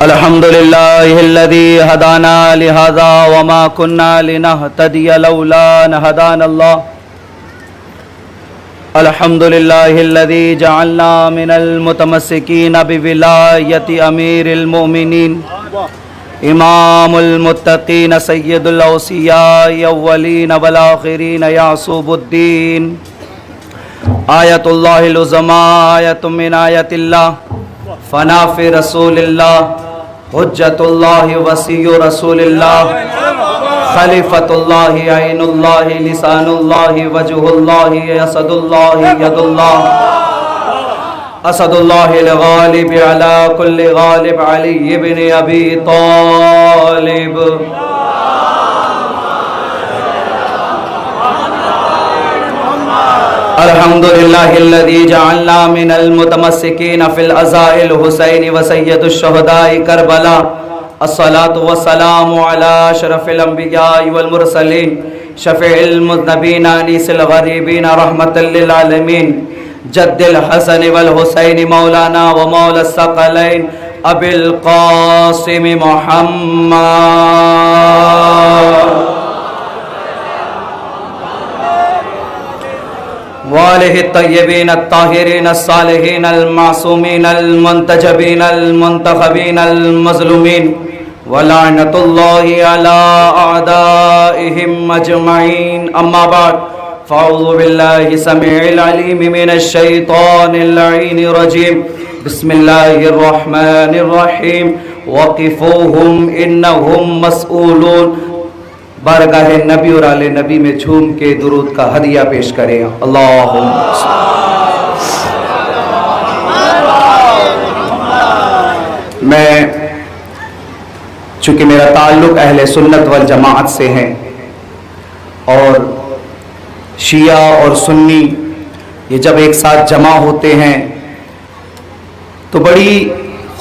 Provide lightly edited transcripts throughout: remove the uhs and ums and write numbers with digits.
अल्हम्दुलिल्लाहिल्लज़ी हदाना लिहाज़ा वमा कुन्ना लिनहतदिय लौला अन हदानल्लाह। अल्हम्दुलिल्लाहिल्लज़ी जअलना मिनल मुतमस्सिकीन बिविलायति अमीरिल मुमिनीन इमामुल मुत्तकीन सय्यदुल औसियाए अव्वलीन वल आखिरीन यासूबुद्दीन आयतुल्लाहिल उज़्मा आयतुम मिन आयतिल्लाह फनाफि रसूलिल्लाह हुज्जतुल्लाहि वसिय्यु रसूलिल्लाह खलीफतुल्लाहि ऐनुल्लाहि लिसानुल्लाहि वजहुल्लाहि असदुल्लाहि यदुल्लाह असदुल्लाहिल गालिब अला कुल्लि गालिब अली इब्न अबी तालिब। अल्हम्दुलिल्लाहिल्लज़ी जअलना मिनल मुतमस्सिकीन फिल अज़ाइल हुसैन व सय्यदुश शुहदाए करबला। अस्सलातु वस्सलामु अला अशरफिल अंबियाइ वल मुरसलीन शफीइल मुज़नबीन अनीसिल गरीबीन रहमतल लिल आलमीन जद्दिल हसन वल हुसैन मौलाना व मौला सकलैन अबिल कासिम मुहम्मद वालिहि तय्यबीन अत्ताहिरीन अस्सालिहीन अलमासूमीन अलमुंतजबीन अलमुंतखबीन अलमज़लूमीन वलानतुल्लाहि अला अअदाइहिम अजमईन। अम्मा बाद फ़अऊज़ु बिल्लाहि समीइल अलीम मिनश शैतानिर लईनिर रजीम। बिस्मिल्लाहिर रहमानिर रहीम। वक़िफ़ूहुम इन्नहुम मसऊलून। बारगाह नबी और आले नबी में झूम के दुरूद का हदिया पेश करें। अल्लाहुम्मा। मैं चूँकि मेरा ताल्लुक़ अहले सुन्नत वल जमाअत से है और शिया और सुन्नी ये जब एक साथ जमा होते हैं तो बड़ी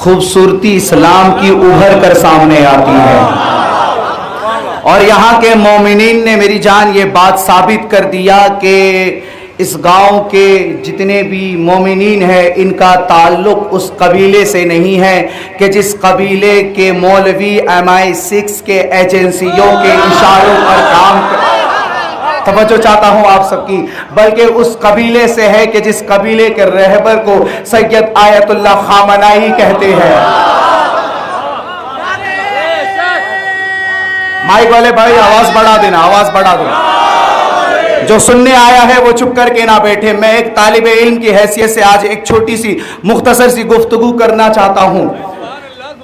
खूबसूरती इस्लाम की उभर कर सामने आती है। और यहाँ के मोमिनीन ने मेरी जान ये बात साबित कर दिया कि इस गांव के जितने भी मोमिनीन हैं इनका ताल्लुक़ उस कबीले से नहीं है कि जिस कबीले के मौलवी MI6 के एजेंसियों के इशारों पर काम तवज्जो चाहता हूँ आप सबकी, बल्कि उस कबीले से है कि जिस कबीले के रहबर को सैयद आयतुल्लाह खामनाई कहते हैं। माइक वाले भाई आवाज बढ़ा देना, आवाज बढ़ा दो। जो सुनने आया है वो चुप करके ना बैठे। मैं एक तालिबे इल्म की हैसियत से आज एक छोटी सी मुख्तसर सी गुफ्तगू करना चाहता हूँ।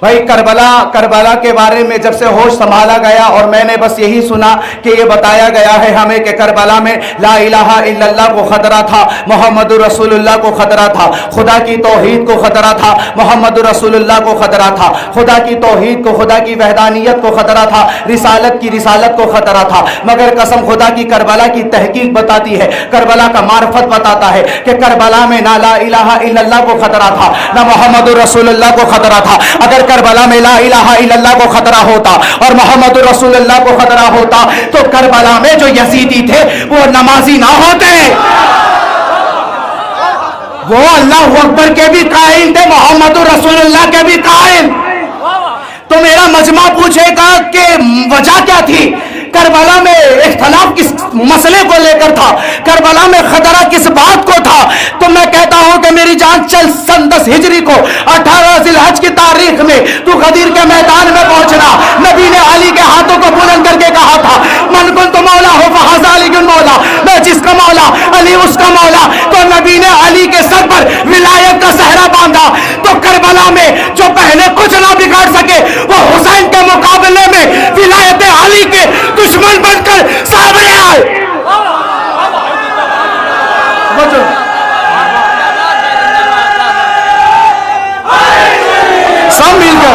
भाई करबला के बारे में जब से होश संभाला गया और मैंने बस यही सुना कि ये बताया गया है हमें कि करबला में ला इलाहा इल्लल्लाह को खतरा था, मोहम्मदुर रसूलुल्लाह को खतरा था, खुदा की तौहीद को खतरा था, मोहम्मदुर रसूलुल्लाह को खतरा था, खुदा की तौहीद को, खुदा की वहदानियत को खतरा था, रिसालत को खतरा था। मगर कसम खुदा की करबला की तहकीक बताती है, करबला का मार्फत बताता है कि करबला में ना ला इलाहा इल्लल्लाह को खतरा था, ना मोहम्मदुर रसूलुल्लाह को खतरा था। अगर करबला में ला इलाहा इल्लल्लाह को खतरा होता और मोहम्मद रसूलुल्लाह को खतरा होता तो करबला में जो यजीदी थे वो नमाजी ना होते, वो अल्लाह अकबर के भी कायल थे, मोहम्मद रसूलुल्लाह के भी कायल। तो मेरा मजमा पूछेगा कि वजह क्या थी? करबला में इख्तलाफ किस मसले को लेकर था? करबला में खतरा किस बात को था? तो मैं कहता हूं कि मेरी जान चल सन 10 हिजरी को 18 जिलहज की तारीख में तू गदीर के मैदान में पहुंचना। नबी ने अली के हाथों को बुलंद करके कहा था मन कुन तो मौला हो फहाज़ा अली कुन मौला, मैं जिसका मौला अली उसका मौला। तो नबी ने अली के सर पर विलायत का सहरा बांधा। तो करबला में जो पहले कुछ ना बिगाड़ सके वो हुसैन के मुकाबले में विलायत अली के दुश्मन बनकर सामने आए। सब मिलकर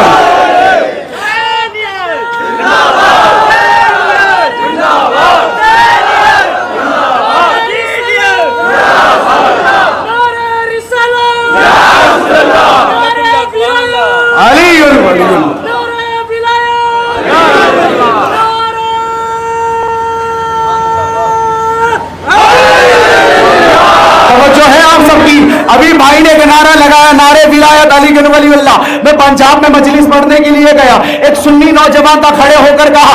अभी भाई ने नारा लगाया, नारे विलायत अली बिन वलीउल्लाह। मैं पंजाब में मजलिस पढ़ने के लिए गया, एक सुन्नी नौजवान था, खड़े होकर कहा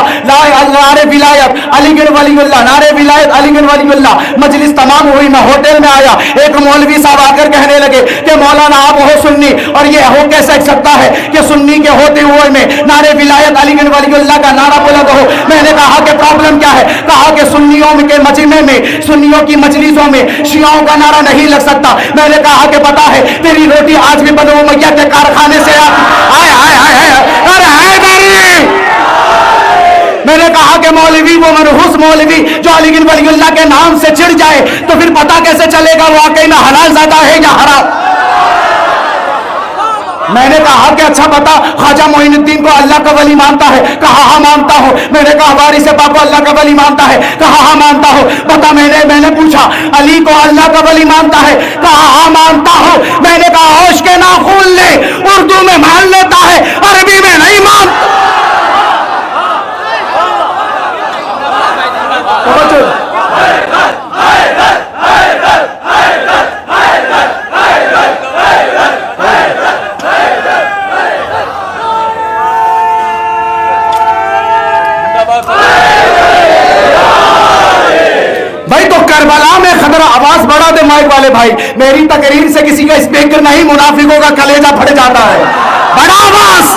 नारे विलायत अली बिन वलीउल्लाह, नारे विलायत अली बिन वलीउल्लाह। मजलिस तमाम हुई, मैं होटल में आया, एक मौलवी साहब आकर कहने लगे कि मौलाना आप हो सुन्नी और ये हो कैसे सकता है कि सुन्नी के होते हुए में नारे विलायत अली बिन वलीउल्लाह का नारा बुलंद हो। मैंने कहा कि प्रॉब्लम क्या है? कहा कि सुन्नियों के मजमे में, सुन्नियों की मजलिसों में शियाओं का नारा नहीं लग सकता। मैंने कहा कि पता है तेरी रोटी आज भी बनो उमैया के कारखाने से आए आए आए अरे हैदरी। मैंने कहा कि मौलवी वो मनहूस मौलवी जो अली बिन वलीउल्लाह के नाम से चिढ़ जाए तो फिर पता कैसे चलेगा वो वाकई में हलाल ज़्यादा है या हराम? मैंने कहा कि अच्छा बता ख्वाजा मोइनुद्दीन को अल्लाह का वली मानता है? कहा हाँ मानता हूं। मैंने कहा वारिस पाक को अल्लाह का वली मानता है? कहा हाँ मानता हूं। बता मैंने पूछा अली को अल्लाह का वली मानता है? कहा हाँ मानता हूं। मैंने कहा होश के नाखून ले, उर्दू में मान लेता है, अरबी में नहीं मानता। भाई तो करबला में खतरा, आवाज बढ़ा दे माइक वाले भाई। मेरी तकरीर से किसी का स्पीकर नहीं, मुनाफिकों का कलेजा फट जाता है। बड़ा आवाज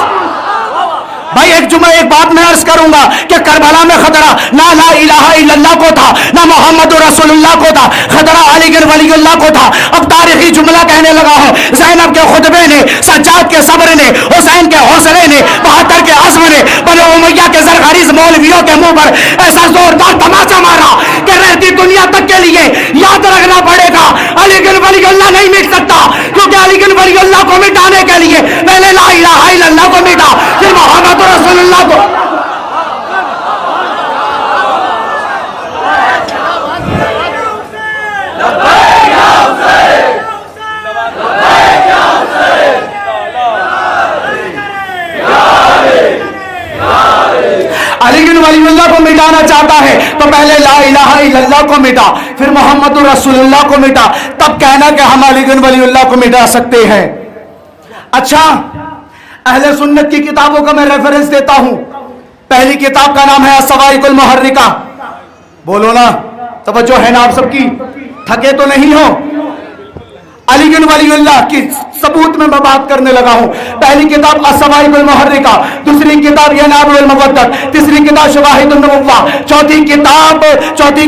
भाई। एक बात मैं अर्ज करूंगा कि करबला में खतरा ना ला इलाहा इल्लल्लाह को था, ना मोहम्मद रसूलुल्लाह को था, खतरा अली बिन वलीउल्लाह को था। अब तारीखी जुमला कहने लगा हूं, ज़ैनब के खुतबे ने, सज्जाद के सब्र ने, हुसैन के हौसले ने, बहत्तर के अज़्म ने, बनो उमैया के ज़रख़रीज़ मौलवियों के मुंह पर ऐसा जोरदार तमाचा मारा कि रहती दुनिया तक के लिए याद रखना पड़ेगा अली बिन वलीउल्लाह नहीं मिट सकता, क्योंकि अली बिन वलीउल्लाह को मिटाने के लिए पहले ला इलाहा इल्लल्लाह को मिटा, फिर मोहम्मद रसूलुल्लाह को। अली बिन वलीउल्लाह को मिटाना चाहता है तो पहले ला इलाहा इल्लल्लाह को मिटा, फिर मोहम्मद रसूलुल्लाह को मिटा, तब कहना कि हम अली बिन वलीउल्लाह को मिटा सकते हैं। अच्छा, अहले सुन्नत की किताबों का मैं रेफरेंस देता हूं। पहली किताब का नाम है अस्सवाइकुल मुहर्रिका। बोलो ना, तवज्जो है ना आप सबकी? थके तो नहीं हो? अली बिन वलीउल्लाह की सबूत में मैं बात करने लगा हूं। पहली किताब अस्सवाइकुल मुहर्रिका, दूसरी किताब यनाबुल मुवद्दत, तीसरी किताब शवाहिदुन नबुव्वा, चौथी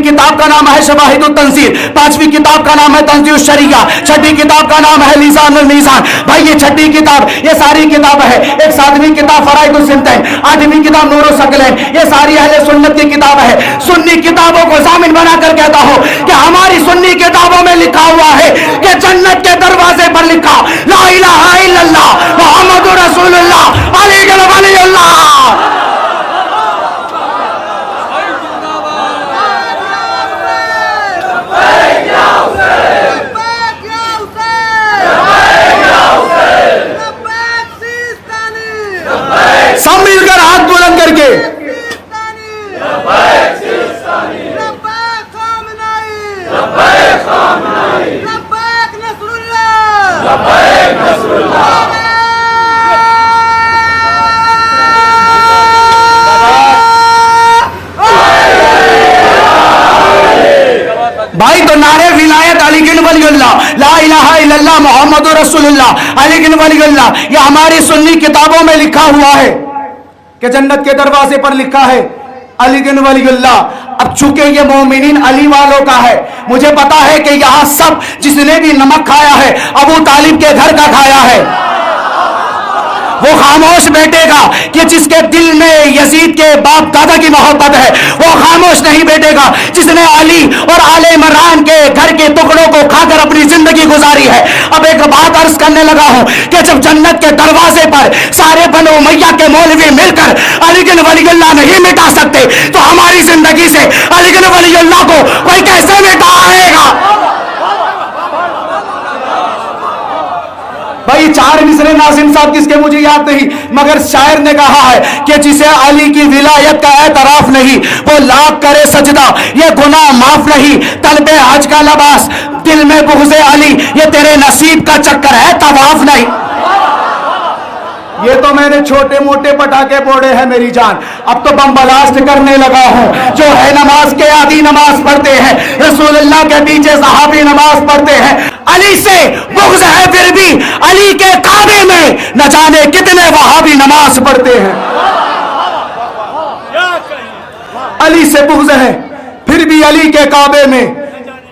किताब का नाम है शवाहिदुत तंजीर, पांचवी किताब का नाम है तंजीरुश शरिया, छठी किताब का नाम है लिसानुल मीज़ान। भाई ये छठी किताब, ये सारी किताब है। एक सातवीं किताब फराइदुस सिमतैन, आठवीं किताब नूरुस सकलैन, ये सारी अहले सुन्नत की किताब है। सुन्नी किताबों को जामिन बनाकर कहता हूं कि हमारी सुन्नी किताबों में लिखा हुआ है कि जन्नत के दरवाजे पर लिखा ला इलाहा इल्लल्लाह मोहम्मदुर रसूलुल्लाह अली बिन वलीउल्लाह। सब मिलकर हाथ बुलंद करके भाई तो नारे विलायत अली बिन वलीउल्लाह, ला इलाहा इल्लल्लाह मोहम्मदुर रसूलुल्लाह अली बिन वलीउल्लाह, ये हमारी सुन्नी किताबों में लिखा हुआ है कि जन्नत के दरवाजे पर लिखा है अली बिन वलीउल्लाह। अब चूंकि ये मोमिनीन अली वालों का है, मुझे पता है कि यहां सब जिसने भी नमक खाया है अबू तालिब के घर का खाया है। वो खामोश बैठेगा कि जिसके दिल में यजीद के बाप दादा की मोहब्बत है, वो खामोश नहीं बैठेगा जिसने अली और आले इमरान के घर के टुकड़ों को खाकर अपनी जिंदगी गुजारी है। अब एक बात अर्ज करने लगा हूं कि जब जन्नत के दरवाजे पर सारे बनो उमैया के मौलवी मिलकर अली बिन वलीउल्लाह नहीं मिटा सकते तो हमारी जिंदगी से अली बिन वलीउल्लाह को कोई कैसे मिटाएगा? भाई चार मिसरे नाज़िम साहब किसके मुझे याद नहीं, मगर शायर ने कहा है कि जिसे अली की विलायत का एतराफ नहीं वो लाख करे सजदा ये गुनाह माफ नहीं, तलबे हज का लबास दिल में बुग़्ज़े अली ये तेरे नसीब का चक्कर है तवाफ नहीं। ये तो मैंने छोटे मोटे पटाखे फोड़े हैं मेरी जान, अब तो बम ब्लास्ट करने लगा हूं। जो है नमाज के आदि नमाज पढ़ते हैं, रसूलुल्लाह के पीछे सहाबी नमाज पढ़ते हैं। अली से बुग़्ज़ है फिर भी अली के काबे में न जाने कितने वहाबी नमाज पढ़ते हैं। अली से बुग़्ज़ है फिर भी अली के काबे में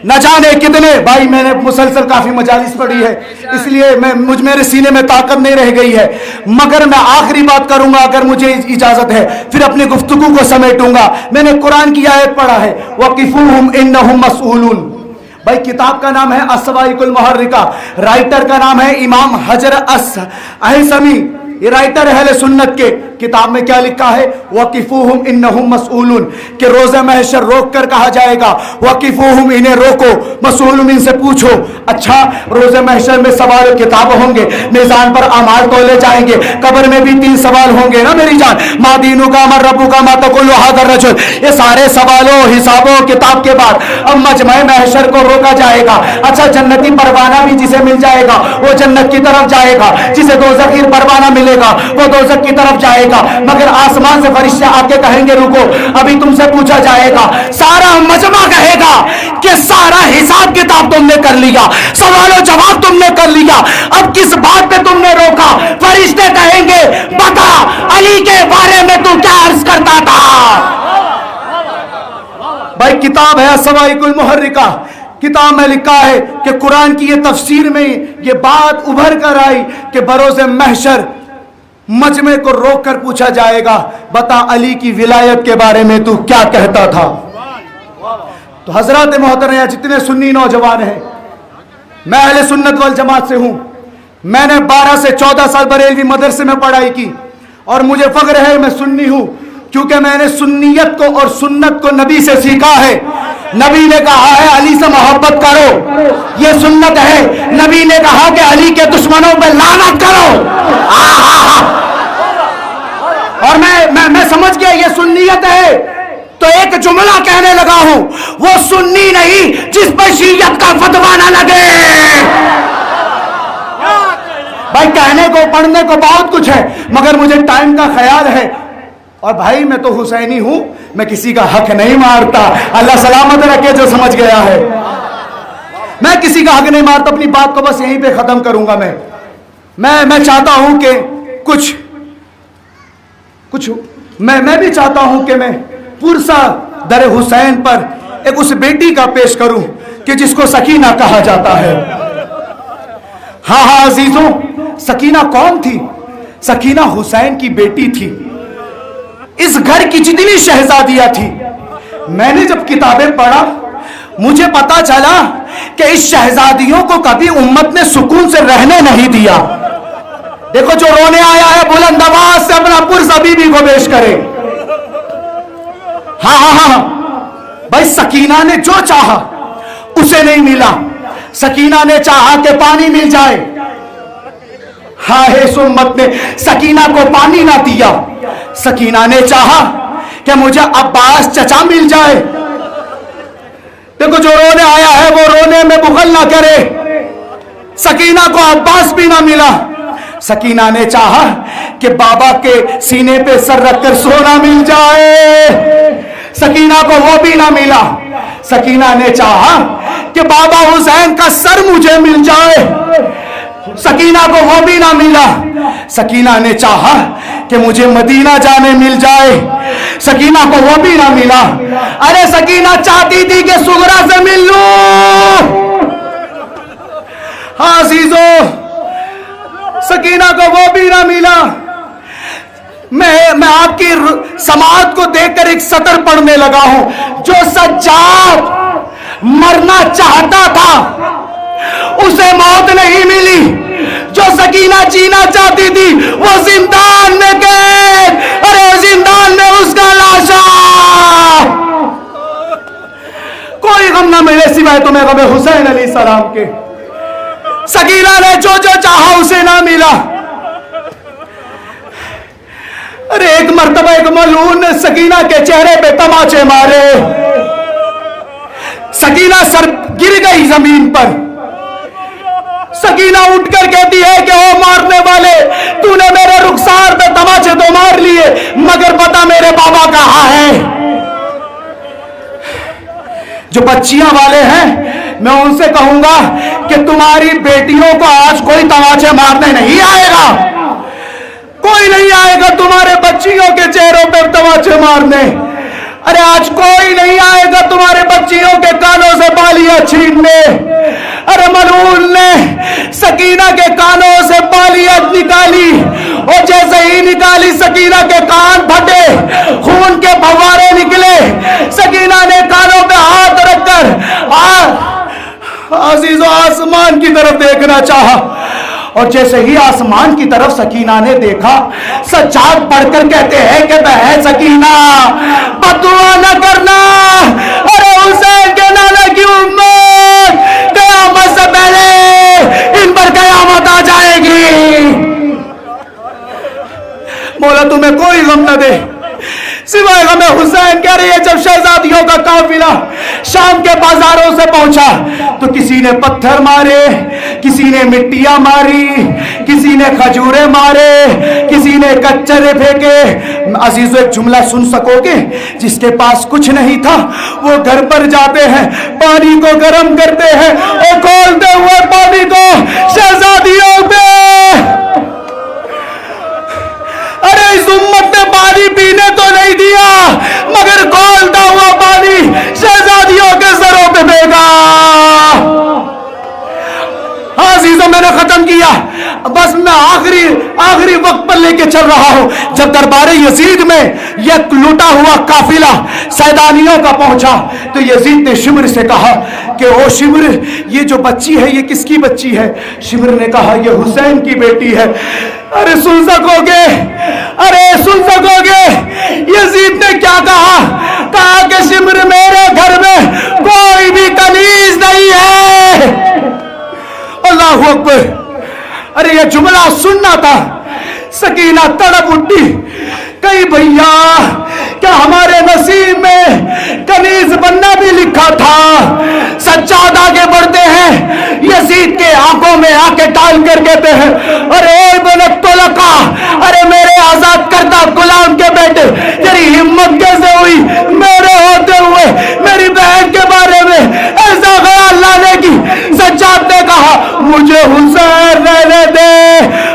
न जाने कितने। भाई मैंने मुसलसल काफी मजालिस पढ़ी है, इसलिए मेरे सीने में ताकत नहीं रह गई है, मगर मैं आखिरी बात करूंगा अगर मुझे इजाजत है, फिर अपनी गुफ्तगू को समेटूंगा। मैंने कुरान की आयत पढ़ा है, वक़िफ़ूहुम इन्नहुम मसऊलून। भाई किताब का नाम है अस्सवाइकुल मुहर्रिका, राइटर का नाम है इमाम हजर अहसमी, ये राइटर है अहले सुन्नत के। किताब में क्या लिखा है, वक़िफ़ूहुम इन्नहुम मसऊलून, कि रोज़े महशर रोक कर कहा जाएगा, वक़िफ़ूहुम इन्हें रोको, मसऊलून इनसे पूछो। अच्छा, रोज़े महशर में सवाल किताब होंगे, मीज़ान पर अमाल तोले जाएंगे, कब्र में भी 3 सवाल होंगे ना मेरी जान, मा दीनुका मा रब्बुका मा तक़ूलु हाज़ा रजुल। ये सारे सवालों हिसाबों किताब के बाद अब मजमे महशर को रोका जाएगा। अच्छा, जन्नती परवाना भी जिसे मिल जाएगा वो जन्नत की तरफ जाएगा, जिसे दोज़खी परवाना मिलेगा वो दोज़ख की तरफ जाएगा। मगर आसमान से फरिश्ते आके कहेंगे रुको, अभी तुमसे पूछा जाएगा। सारा मजमा कहेगा कि सारा हिसाब किताब तुमने कर लिया, सवालों जवाब तुमने कर लिया, अब किस बात पे तुमने रोका? फरिश्ते कहेंगे बता अली के बारे में तू क्या अर्ज करता था। भाई किताब है अस्सवाइकुल मुहर्रिका, किताब में लिखा है कि कुरान की ये तफसीर में ये बात उभर कर आई कि बरोज़े महशर मजमे को रोक कर पूछा जाएगा, बता अली की विलायत के बारे में तू क्या कहता था। तो हजरत मोहतरम जितने सुन्नी नौजवान हैं, मैं अहले सुन्नत वल जमात से हूं। मैंने 12 से 14 साल बरेलवी मदरसे में पढ़ाई की और मुझे फख्र है मैं सुन्नी हूं, क्योंकि मैंने सुन्नियत को और सुन्नत को नबी से सीखा है। नबी ने कहा है अली से मोहब्बत करो, ये सुन्नत है। नबी ने कहा कि अली के दुश्मनों पे लानत करो। और मैं समझ गया ये सुन्नियत है, तो एक जुमला कहने लगा हूं, वो सुन्नी नहीं जिस पर शीयत का फतवा ना लगे। भाई कहने को पढ़ने को बहुत कुछ है, मगर मुझे टाइम का ख्याल है। और भाई मैं तो हुसैनी हूं, मैं किसी का हक नहीं मारता, अल्लाह सलामत रखे जो समझ गया है। मैं किसी का हक नहीं मारता, अपनी बात को बस यहीं पे खत्म करूंगा। मैं चाहता हूं कि कुछ मैं भी चाहता हूं कि मैं पुरसा दर हुसैन पर एक उस बेटी का पेश करूं कि जिसको सकीना कहा जाता है। हाँ अजीजों, सकीना कौन थी? सकीना हुसैन की बेटी थी। इस घर की जितनी शहजादियां थी, मैंने जब किताबें पढ़ा मुझे पता चला कि इस शहजादियों को कभी उम्मत ने सुकून से रहने नहीं दिया। देखो जो रोने आया है बुलंद आवाज से अपना पुरसा बीबी को पेश करे। हाँ भाई, सकीना ने जो चाहा उसे नहीं मिला। सकीना ने चाहा कि पानी मिल जाए, हाँ है इस उम्मत ने सकीना को पानी ना दिया। सकीना ने चाहा कि मुझे अब्बास चचा मिल जाए। देखो जो रोने आया है वो रोने में बुखल ना करे। सकीना को अब्बास भी ना मिला। सकीना ने चाहा कि बाबा के सीने पे सर रखकर सोना मिल जाए। सकीना को वो भी ना मिला। सकीना ने चाहा कि बाबा हुसैन का सर मुझे मिल जाए। सकीना को वो भी ना मिला। सकीना ने चाहा कि मुझे मदीना जाने मिल जाए। सकीना को वो भी ना मिला। अरे सकीना चाहती थी कि सुगरा से मिल लूं। हाँ अजीजों, सकीना को वो भी ना मिला। मैं आपकी समाज को देखकर एक सतर पढ़ने लगा हूं। जो सज्जाद मरना चाहता था उसे मौत नहीं मिली। जो सकीना जीना चाहती थी वो जिंदान में कैद। अरे जिंदान में उसका लाशा। कोई गम ना मिले सिवाय तुम्हें गम हुसैन अलैहिस्सलाम के। सकीना ने जो जो चाहा उसे ना मिला। अरे एक मर्तबा एक मलून ने सकीना के चेहरे पे तमाचे मारे। सकीना सर गिर गई जमीन पर। सकीना उठकर कहती है कि ओ मारने वाले, तूने मेरे रुखसार जो बच्चियां वाले हैं, मैं उनसे कहूंगा कि तुम्हारी बेटियों को आज कोई तमाचे मारने नहीं आएगा, कोई नहीं आएगा तुम्हारे बच्चियों के चेहरों पर तमाचे मारने। अरे आज कोई नहीं आएगा तुम्हारे बच्चियों के कानों से बालियां छीनने। अरे मलून ने सकीना के कानों से बालियां निकाली और जैसे ही निकाली सकीना के कान फटे, खून के फव्वारे निकले। सकीना ने कानों पे हाथ रखकर अजीजों आसमान की तरफ देखना चाहा और जैसे ही आसमान की तरफ सकीना ने देखा, सज्जाद पढ़कर कहते हैं कि बहन सकीना बदुआ न करना। अरे हुसैन के नाना की उम्मत कयामत से पहले इन पर कयामत आ जाएगी। मौला तुम्हें कोई गम न दे सिवाय गम हुसैन। कह रही है जब शहजादियों का काफिला शाम के बाजारों से पहुंचा तो किसी ने पत्थर मारे, किसी ने मिट्टियां मारी, किसी ने खजूरे मारे, किसी ने कच्चरे फेंके। अजीजो एक जुमला सुन सकोगे? जिसके पास कुछ नहीं था वो घर पर जाते हैं, पानी को गर्म करते हैं और खोलते हुए पानी को शहजादियों पे। अरे इस उम्मत ने पानी पीने तो नहीं दिया मगर खोलता हुआ पानी शहजादियों के सरों पे फेंका। हाँ अजीजों मैंने खत्म किया, बस मैं आखिरी वक्त पर लेके चल रहा हूं। जब दरबारे यजीद में यह लूटा हुआ काफिला सैदानियों का पहुंचा तो यजीद ने शिमर से कहा कि ओ शिमर, ये जो बच्ची है ये किसकी बच्ची है? शिमर ने कहा ये हुसैन की बेटी है। अरे सुन सकोगे, अरे सुन सकोगे यजीद ने क्या कहा? कहा कि शिमर मेरे घर में कोई भी कनीज नहीं है। अल्लाहु अकबर। अरे ये जुमला सुनना था, सकीना तड़प उठी। कई भैया क्या हमारे नसीब में कनीज बनना भी लिखा था? सज्जाद आगे बढ़ते हैं, यजीद के आंखों में आके डाल कर कहते हैं अरे बनतुलका, अरे मेरे आजाद करता गुलाम के बेटे, तेरी हिम्मत कैसे हुई मेरे होते हुए मेरी बहन के बारे में ऐसा ख्याल लाने की? सज्जाद ने कहा मुझे हुसैन रहने दे,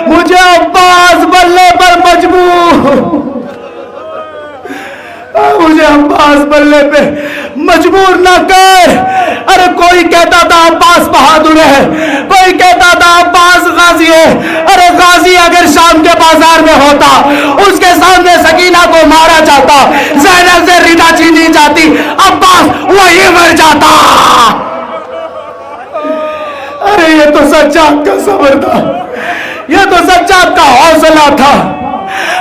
मुझे अब्बास बल्ले पर मजबूर, मुझे अब्बास बल्ले पे मजबूर ना कर। अरे कोई कहता था अब्बास बहादुर है, कोई कहता था अब्बास गाजी है। अरे गाजी अगर शाम के बाजार में होता, उसके सामने सकीना को मारा जाता, ज़ैनब से रिदा छीनी जाती, अब्बास वही मर जाता। अरे ये तो सज्जाद का सब्र था, ये तो सज्जाद का हौसला था।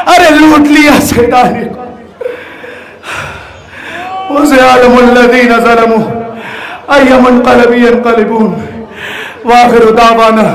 अरे लूट लिया सैदानी को। उसे आलमुल्लज़ीना ज़लमू अय्युमुल क़लबी यनक़लिबून। व आखिरु दावाना